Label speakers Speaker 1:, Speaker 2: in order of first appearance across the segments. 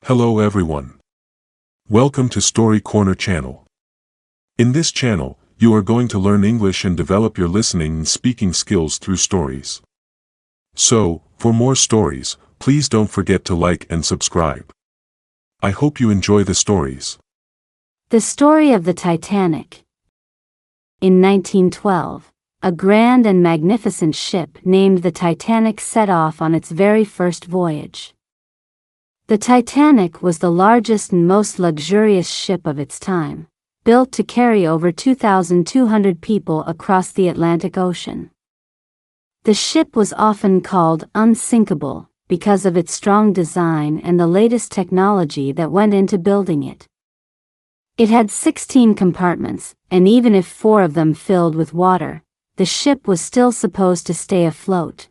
Speaker 1: Hello everyone. Welcome to Story Corner channel. In this channel, you are going to learn English and develop your listening and speaking skills through stories. So, for more stories, please don't forget to like and subscribe. I hope you enjoy the stories.
Speaker 2: The story of the Titanic. In 1912, a grand and magnificent ship named the Titanic set off on its very first voyage. The Titanic was the largest and most luxurious ship of its time, built to carry over 2,200 people across the Atlantic Ocean. The ship was often called unsinkable because of its strong design and the latest technology that went into building it. It had 16 compartments, and even if 4 of them filled with water, the ship was still supposed to stay afloat.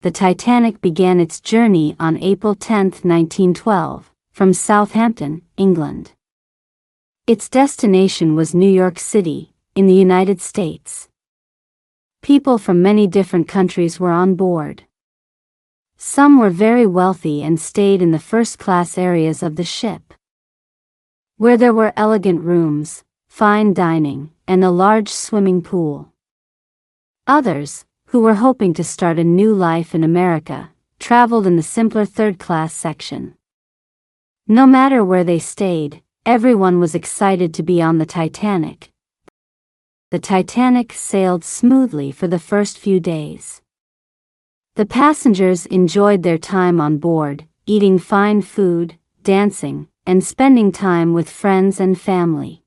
Speaker 2: The Titanic began its journey on April 10, 1912, from Southampton, England. Its destination was New York City, in the United States. People from many different countries were on board. Some were very wealthy and stayed in the first-class areas of the ship, where there were elegant rooms, fine dining, and a large swimming pool. Others, who were hoping to start a new life in America, traveled in the simpler third-class section. No matter where they stayed, everyone was excited to be on the Titanic. The Titanic sailed smoothly for the first few days. The passengers enjoyed their time on board, eating fine food, dancing, and spending time with friends and family.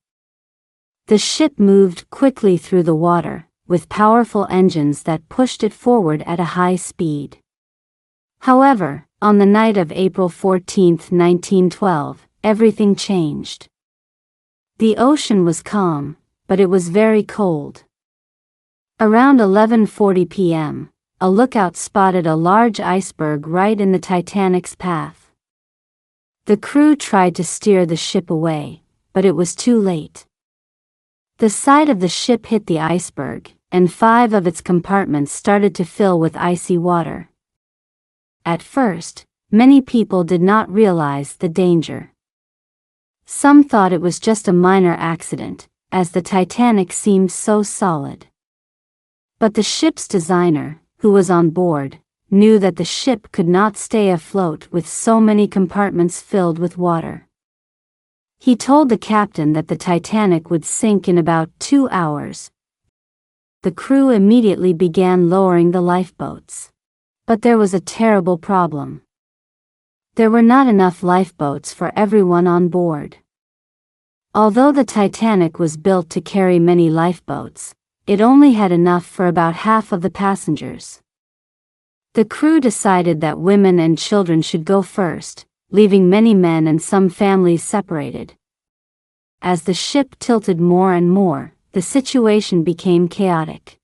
Speaker 2: The ship moved quickly through the water, with powerful engines that pushed it forward at a high speed. However, on the night of April 14, 1912, everything changed. The ocean was calm, but it was very cold. Around 11:40 p.m., a lookout spotted a large iceberg right in the Titanic's path. The crew tried to steer the ship away, but it was too late. The side of the ship hit the iceberg, and 5 of its compartments started to fill with icy water. At first, many people did not realize the danger. Some thought it was just a minor accident, as the Titanic seemed so solid. But the ship's designer, who was on board, knew that the ship could not stay afloat with so many compartments filled with water. He told the captain that the Titanic would sink in about 2 hours. The crew immediately began lowering the lifeboats. But there was a terrible problem. There were not enough lifeboats for everyone on board. Although the Titanic was built to carry many lifeboats, it only had enough for about half of the passengers. The crew decided that women and children should go first, leaving many men and some families separated. As the ship tilted more and more, the situation became chaotic.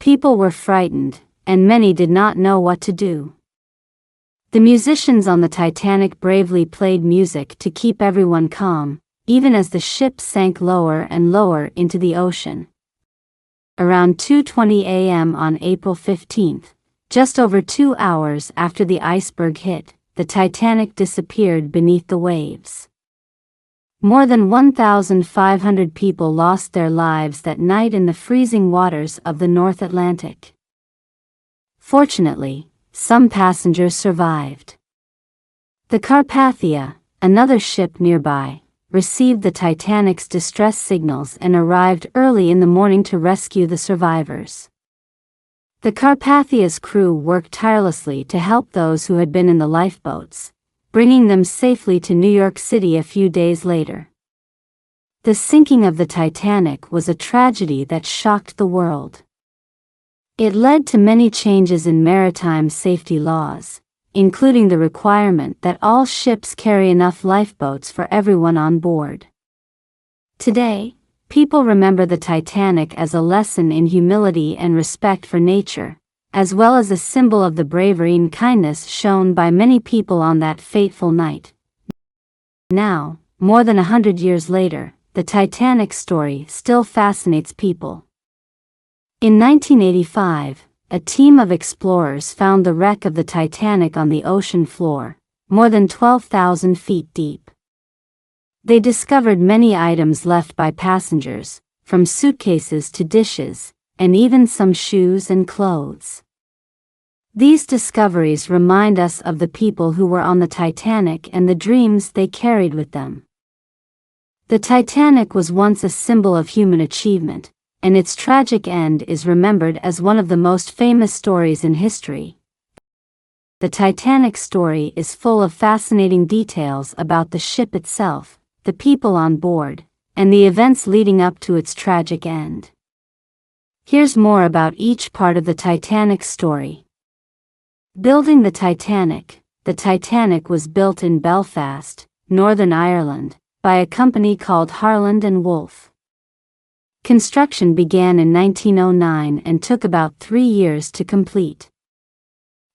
Speaker 2: People were frightened, and many did not know what to do. The musicians on the Titanic bravely played music to keep everyone calm, even as the ship sank lower and lower into the ocean. Around 2:20 a.m. on April 15, just over 2 hours after the iceberg hit, the Titanic disappeared beneath the waves. More than 1,500 people lost their lives that night in the freezing waters of the North Atlantic. Fortunately, some passengers survived. The Carpathia, another ship nearby, received the Titanic's distress signals and arrived early in the morning to rescue the survivors. The Carpathia's crew worked tirelessly to help those who had been in the lifeboats, bringing them safely to New York City a few days later. The sinking of the Titanic was a tragedy that shocked the world. It led to many changes in maritime safety laws, including the requirement that all ships carry enough lifeboats for everyone on board. Today, people remember the Titanic as a lesson in humility and respect for nature, as well as a symbol of the bravery and kindness shown by many people on that fateful night. Now, more than 100 years later, the Titanic story still fascinates people. In 1985, a team of explorers found the wreck of the Titanic on the ocean floor, more than 12,000 feet deep. They discovered many items left by passengers, from suitcases to dishes, and even some shoes and clothes. These discoveries remind us of the people who were on the Titanic and the dreams they carried with them. The Titanic was once a symbol of human achievement, and its tragic end is remembered as one of the most famous stories in history. The Titanic story is full of fascinating details about the ship itself, the people on board, and the events leading up to its tragic end. Here's more about each part of the Titanic story. Building the Titanic. The Titanic was built in Belfast, Northern Ireland, by a company called Harland and Wolff. Construction began in 1909 and took about 3 years to complete.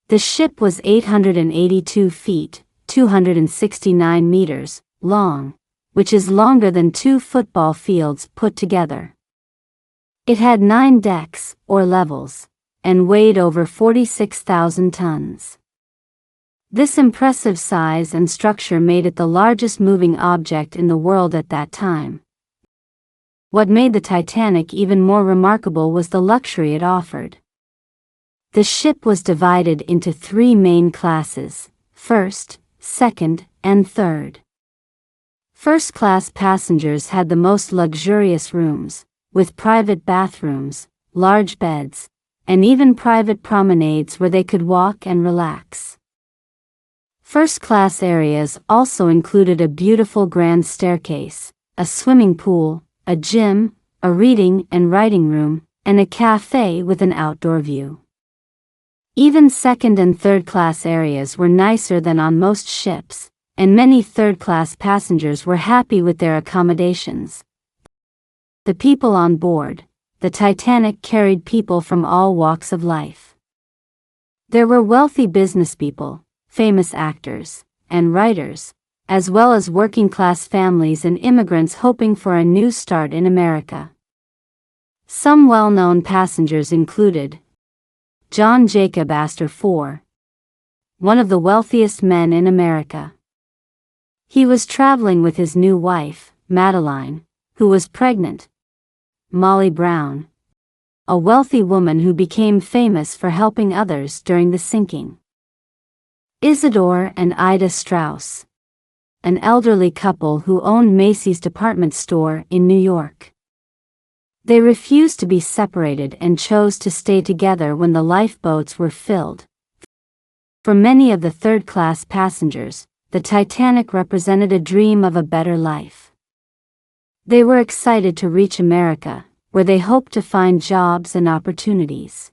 Speaker 2: The ship was 882 feet, 269 meters, long, which is longer than 2 football fields put together. It had 9 decks, or levels, and weighed over 46,000 tons. This impressive size and structure made it the largest moving object in the world at that time. What made the Titanic even more remarkable was the luxury it offered. The ship was divided into 3 main classes: first, second, and third. First-class passengers had the most luxurious rooms, with private bathrooms, large beds, and even private promenades where they could walk and relax. First-class areas also included a beautiful grand staircase, a swimming pool, a gym, a reading and writing room, and a cafe with an outdoor view. Even second and third-class areas were nicer than on most ships, and many third-class passengers were happy with their accommodations. The people on board. The Titanic carried people from all walks of life. There were wealthy businesspeople, famous actors, and writers, as well as working-class families and immigrants hoping for a new start in America. Some well-known passengers included John Jacob Astor IV, one of the wealthiest men in America. He was traveling with his new wife, Madeline, who was pregnant. Molly Brown, a wealthy woman who became famous for helping others during the sinking. Isidore and Ida Strauss, an elderly couple who owned Macy's department store in New York. They refused to be separated and chose to stay together when the lifeboats were filled. For many of the third-class passengers, the Titanic represented a dream of a better life. They were excited to reach America, where they hoped to find jobs and opportunities.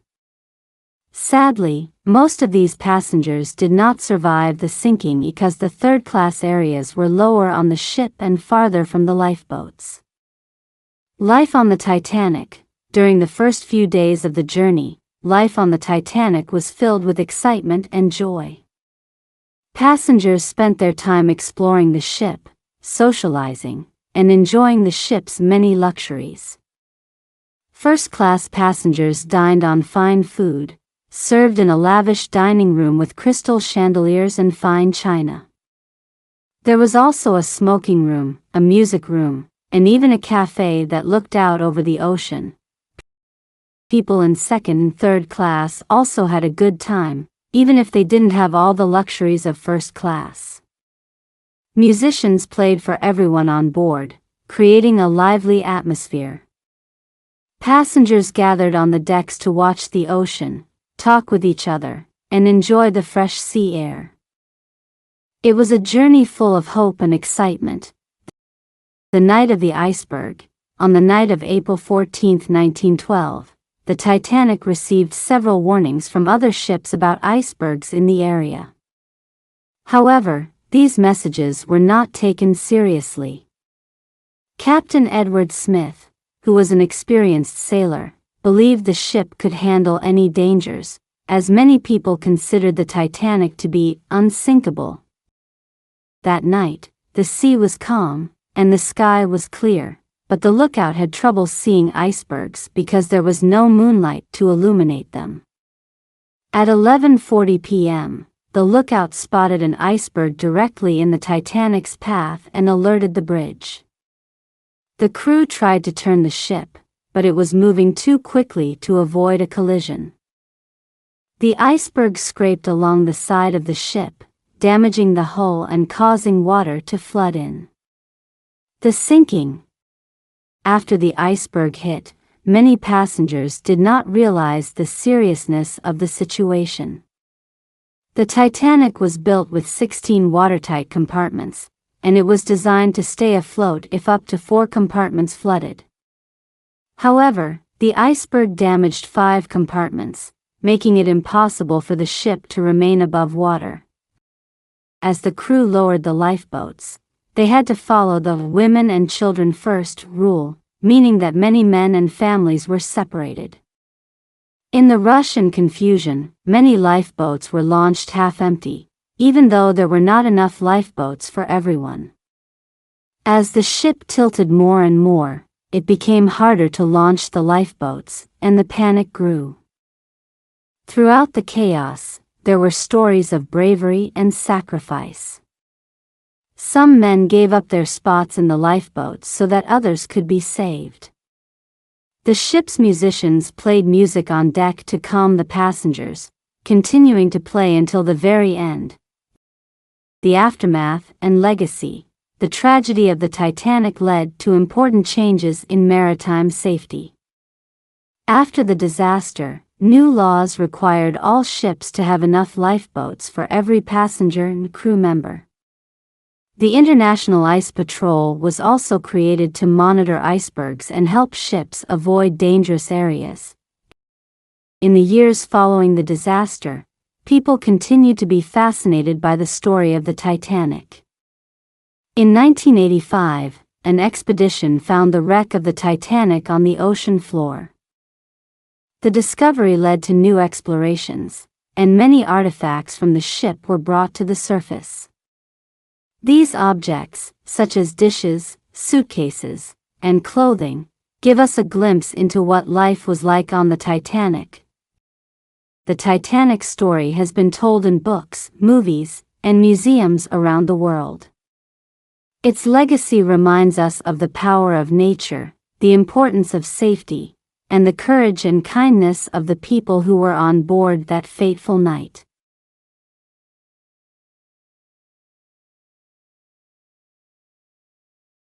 Speaker 2: Sadly, most of these passengers did not survive the sinking because the third-class areas were lower on the ship and farther from the lifeboats. Life on the Titanic. During the first few days of the journey, life on the Titanic was filled with excitement and joy. Passengers spent their time exploring the ship, socializing, and enjoying the ship's many luxuries. First-class passengers dined on fine food, served in a lavish dining room with crystal chandeliers and fine china. There was also a smoking room, a music room, and even a cafe that looked out over the ocean. People in second and third class also had a good time, even if they didn't have all the luxuries of first class. Musicians played for everyone on board, creating a lively atmosphere. Passengers gathered on the decks to watch the ocean, talk with each other, and enjoy the fresh sea air. It was a journey full of hope and excitement. The night of the iceberg. On the night of April 14, 1912, the Titanic received several warnings from other ships about icebergs in the area. However, these messages were not taken seriously. Captain Edward Smith, who was an experienced sailor, believed the ship could handle any dangers, as many people considered the Titanic to be unsinkable. That night, the sea was calm, and the sky was clear, but the lookout had trouble seeing icebergs because there was no moonlight to illuminate them. At 11:40 p.m., the lookout spotted an iceberg directly in the Titanic's path and alerted the bridge. The crew tried to turn the ship, but it was moving too quickly to avoid a collision. The iceberg scraped along the side of the ship, damaging the hull and causing water to flood in. The sinking. After the iceberg hit, many passengers did not realize the seriousness of the situation. The Titanic was built with 16 watertight compartments, and it was designed to stay afloat if up to 4 compartments flooded. However, the iceberg damaged 5 compartments, making it impossible for the ship to remain above water. As the crew lowered the lifeboats, they had to follow the women and children first rule, meaning that many men and families were separated. In the rush and confusion, many lifeboats were launched half-empty, even though there were not enough lifeboats for everyone. As the ship tilted more and more, it became harder to launch the lifeboats, and the panic grew. Throughout the chaos, there were stories of bravery and sacrifice. Some men gave up their spots in the lifeboats so that others could be saved. The ship's musicians played music on deck to calm the passengers, continuing to play until the very end. The aftermath and legacy. The tragedy of the Titanic led to important changes in maritime safety. After the disaster, new laws required all ships to have enough lifeboats for every passenger and crew member. The International Ice Patrol was also created to monitor icebergs and help ships avoid dangerous areas. In the years following the disaster, people continued to be fascinated by the story of the Titanic. In 1985, an expedition found the wreck of the Titanic on the ocean floor. The discovery led to new explorations, and many artifacts from the ship were brought to the surface. These objects, such as dishes, suitcases, and clothing, give us a glimpse into what life was like on the Titanic. The Titanic story has been told in books, movies, and museums around the world. Its legacy reminds us of the power of nature, the importance of safety, and the courage and kindness of the people who were on board that fateful night.